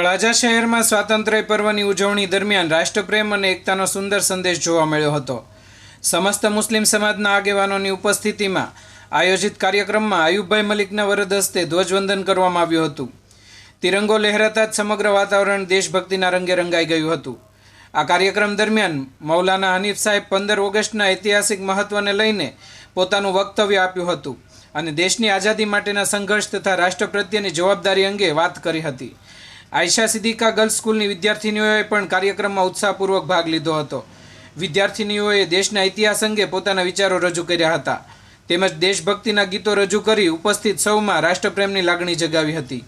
તળાજા શહેરમાં સ્વાતંત્ર્ય પર્વની ઉજવણી દરમિયાન રાષ્ટ્રપ્રેમ અને એકતાનો સુંદર સંદેશ જોવા મળ્યો હતો। સમસ્ત મુસ્લિમ સમાજના આગેવાનોની ઉપસ્થિતિમાં આયોજિત કાર્યક્રમમાં આયુબભાઈ મલિકના વરદ હસ્તે ધ્વજવંદન કરવામાં આવ્યું હતું। તિરંગો લહેરાતા જ સમગ્ર વાતાવરણ દેશભક્તિના રંગે રંગાઈ ગયું હતું। આ કાર્યક્રમ દરમિયાન મૌલાના હનીફ સાહેબ 15 ઓગસ્ટના ઐતિહાસિક મહત્વને લઈને પોતાનું વક્તવ્ય આપ્યું હતું અને દેશની આઝાદી માટેના સંઘર્ષ તથા રાષ્ટ્ર પ્રત્યેની જવાબદારી અંગે વાત કરી હતી। આયશા સિદ્દીકા ગર્લ્સ સ્કૂલની વિદ્યાર્થીનીઓએ પણ કાર્યક્રમમાં ઉત્સાહપૂર્વક ભાગ લીધો હતો। વિદ્યાર્થીનીઓએ દેશના ઇતિહાસ અંગે પોતાના વિચારો રજૂ કર્યા હતા તેમજ દેશભક્તિના ગીતો રજૂ કરી ઉપસ્થિત સૌમાં રાષ્ટ્રપ્રેમની લાગણી જગાવી હતી।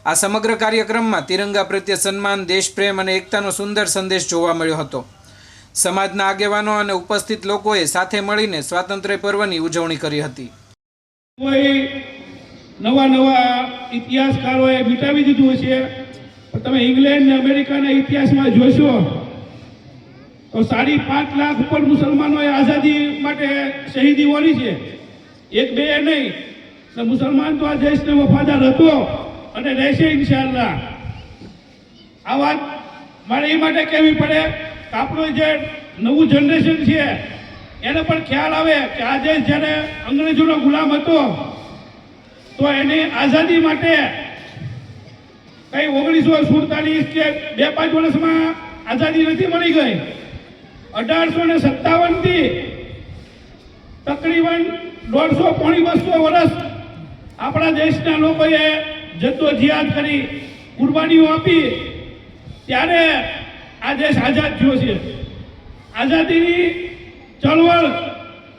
આ સમગ્ર કાર્યક્રમમાં તિરંગા પ્રત્યે સન્માન, દેશપ્રેમ અને એકતાનો સુંદર સંદેશ જોવા મળ્યો હતો। સમાજના આગેવાનો અને ઉપસ્થિત લોકોએ સાથે મળીને સ્વાતંત્ર્ય પર્વની ઉજવણી કરી હતી। નવા ઇતિહાસકારોએ મિટાવી દીધું છે। તમે ઇંગ્લેન્ડ ને અમેરિકાના ઇતિહાસમાં જોશો તો 5.5 લાખ ઉપર મુસલમાનોએ આઝાદી માટે શહીદી વળી છે। એક બે નહીં, મુસલમાન તો આ દેશને વફાદાર હતો અને રહેશે ઇન્શાઅલ્લાહ। આ વાત મારે એ માટે કહેવી પડે કે આપણું જે નવું જનરેશન છે એને પણ ખ્યાલ આવે કે આ દેશ જ્યારે અંગ્રેજોનો ગુલામ હતો તો એની આઝાદી માટે કઈ 1947 કે 2-5 વર્ષમાં આઝાદી નથી મળી ગઈ। 1857 થી તકરીબન 150-200 વર્ષ આપણા દેશના લોકોએ જદ્દોજિહાદ કરી, કુરબાનીઓ આપી, ત્યારે આ દેશ આઝાદ થયો છે। આઝાદીની ચળવળ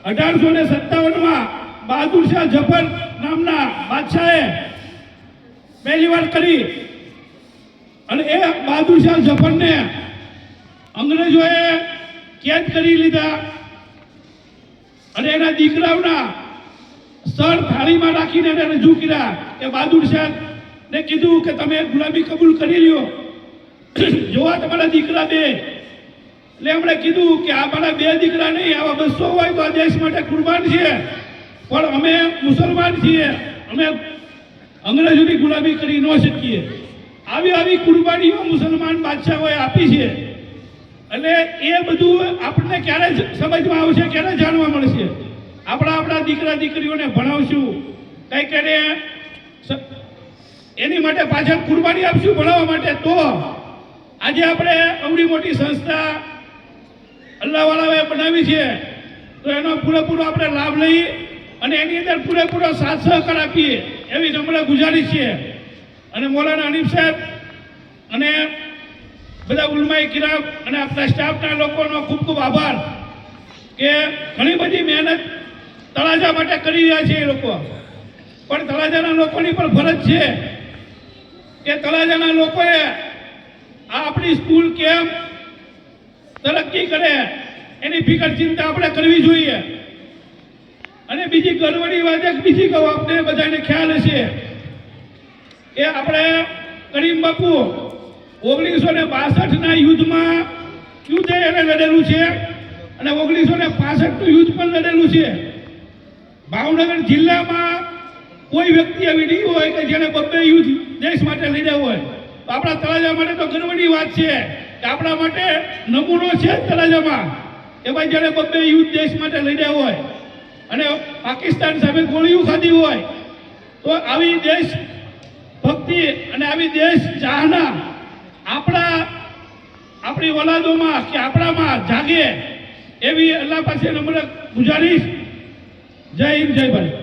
1857માં બહાદુર શાહ ઝફર નામના બાદશાહે પહેલી વાર કરી અને એ બહાદુર શાહ ઝફરને અંગ્રેજોએ કેદ કરી લીધા અને એના દીકરાઓના સર થાળીમાં રાખીને એને રજૂ કર્યા કે બહાદુર શાહને કીધું કે તમે ગુલામી કબૂલ કરી લ્યો, જોવા તમારા દીકરા બે। એટલે એમણે કીધું કે આ મારા 2 દીકરા નહીં, આવા 200 હોય તો આ દેશ માટે કુરબાન છે, પણ અમે મુસલમાન છીએ, અમે અંગ્રેજોની ગુલામી કરી ન શકીએ। આવી કુરબાનીઓ મુસલમાન બાદશાહોએ આપી છે। એટલે એ બધું આપણને ક્યારે સમજમાં આવશે, ક્યારે જાણવા મળશે? આપણા દીકરા દીકરીઓને ભણાવશું, કંઈક એને એની માટે પાછળ કુરબાની આપશું ભણાવવા માટે, તો આજે આપણે અવડી મોટી સંસ્થા અલ્લાહવાળાએ બનાવી છે તો એનો પૂરેપૂરો આપણે લાભ લઈ અને એની અંદર પૂરેપૂરો સાથ સહકાર આપીએ એવી નમ્ર ગુજારિશ છે। અને મૌલાના હનીફ સાહેબ અને બધા ઉલમાએ કિરામ અને આપણા સ્ટાફના લોકોનો ખૂબ ખૂબ આભાર કે ઘણી બધી મહેનત તળાજા માટે કરી રહ્યા છે એ લોકો, પણ તળાજાના લોકોની પણ ફરજ છે કે તળાજાના લોકોએ આપણી સ્કૂલ કેમ તરક્કી કરે એની ફિકર ચિંતા આપણે કરવી જોઈએ। અને બીજી ગર્વની વાત એક બીજી કહું, આપણે બધાને ખ્યાલ હશે કે આપણે કરીમ બાપુ 1962ના યુદ્ધ એને લડેલું છે અને 1965નું યુદ્ધ પણ લડેલું છે। ભાવનગર જિલ્લામાં કોઈ વ્યક્તિ એવી નહીં હોય કે જેને 2 યુદ્ધ દેશ માટે લડ્યા હોય। તો આપણા તળાજા માટે તો ગર્વની વાત છે કે આપણા માટે નમૂનો છે તળાજામાં કે ભાઈ જેને 2 યુદ્ધ દેશ માટે લડ્યા હોય અને પાકિસ્તાન સામે ગોળીઓ ખાધી હોય, તો આવી દેશ ભક્તિ અને આવી દેશ ચાહના આપણી ઓલાદોમાં કે આપણામાં જાગે એવી અલ્લાહ પાસે નમ્ર ગુજારિશ। જય હિન્દ, જય ભારત।